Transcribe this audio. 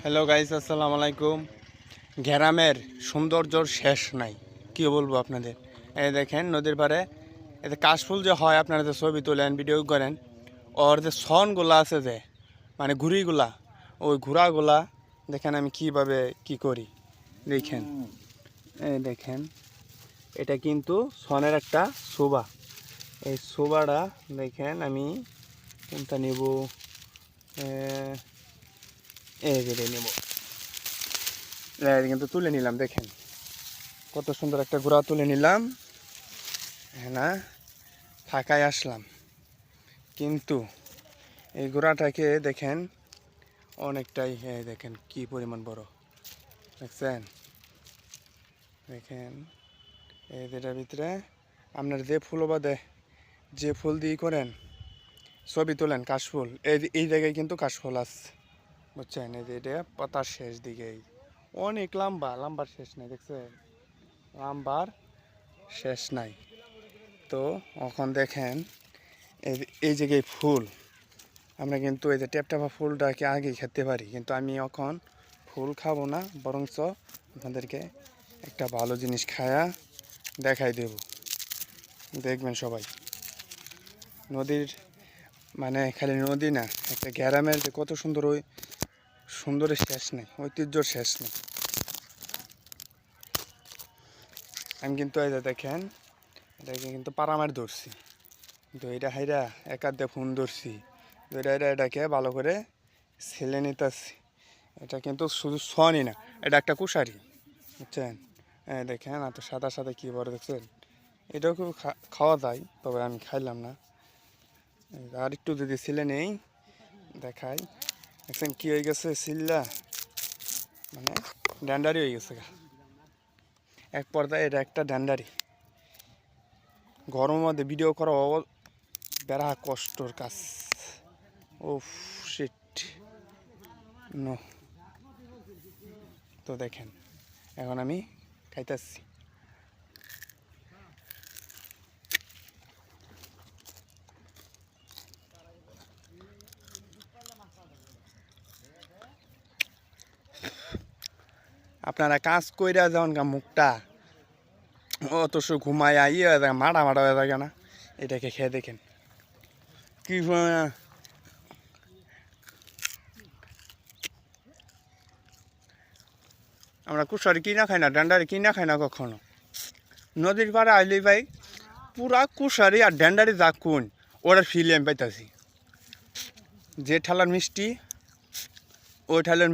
Hello guys, আসসালামু আলাইকুম। গ্রামের সৌন্দর্যর শেষ নাই, কি বলবো আপনাদের। এই দেখেন নদীর পাড়ে এতে কাশফুল যে হয়, আপনারা যে ছবি তোলেন, ভিডিও করেন, ওর যে সনগুলা আছে, যে মানে ঘুড়িগুলা, ওই ঘোড়াগুলা দেখেন আমি কিভাবে কি করি। দেখেন, এই দেখেন, এটা কিন্তু সনের একটা শোভা। এই শোভাটা দেখেন আমি কোনটা নেব, এই যে নেব, কিন্তু তুলে নিলাম। দেখেন কত সুন্দর একটা ঘোড়া তুলে নিলাম। হ্যাঁ না, ফাঁকায় আসলাম, কিন্তু এই ঘোড়াটাকে দেখেন অনেকটাই, হ্যাঁ দেখেন কি পরিমাণ বড়, দেখছেন। দেখেন এই যেটার ভিতরে আপনার যে ফুল বাদে, যে ফুল দিয়ে করেন ছবি তোলেন, কাশফুল, এই জায়গায় কিন্তু কাশফুল আছে, বুঝছেন। এই যে এটা পাতার শেষ দিকে অনেক লম্বা, লম্বার শেষ নাই, দেখছেন, লম্বার শেষ নাই। তো এখন দেখেন এই জায়গায় ফুল, আমরা কিন্তু এই যে টেপটাপা ফুলটাকে আগে খেতে পারি, কিন্তু আমি এখন ফুল খাবো না, বরঞ্চ আপনাদেরকে একটা ভালো জিনিস খায়া দেখাই দেব, দেখবেন সবাই। নদীর মানে খালি নদী না, একটা গ্রামের যে কত সুন্দর, ওই সুন্দরের শেষ নেই, ঐতিহ্যর শেষ নেই। আমি কিন্তু এই যে দেখেন, এটাকে কিন্তু পারামার ধরছি, কিন্তু এটা হাইরা একাধে ফোন ধরছি, এটাকে ভালো করে ছেলে নিতেছি। এটা কিন্তু শুধু সনই না, এটা একটা কুশারি, বুঝছেন। দেখেন এত সাদা সাদা কী বড়, দেখছেন। এটাও খুব খাওয়া যায়, তবে আমি খাইলাম না। আর একটু যদি ছিলে নেই দেখাই, দেখছেন কী হয়ে গেছে, সিল্লা মানে ড্যান্ডারি হয়ে গেছে এক পর্দায়। এটা একটা ড্যান্ডারি। গরমের মধ্যে ভিডিও করা বেড়া কষ্টর কাজ। ও শিট নো। তো দেখেন এখন আমি খাইতেছি। আপনারা কাজ কইরা যেমন মুখটা অত ঘুমায় ইয়ে হয়ে থাকে, মাটা মাটা হয়ে থাকে না, এটাকে খেয়ে দেখেন কি। আমরা কুশারি কিনা খাই না, ড্যান্ডারি কিনা খাই না কখনো। নদীর পাড়ে আইলে ভাই পুরা কুশারি আর ড্যান্ডারি যা কোন ওরা ফিলে আমি পাইতাছি। যে ঠালার মিষ্টি ওই ঠালের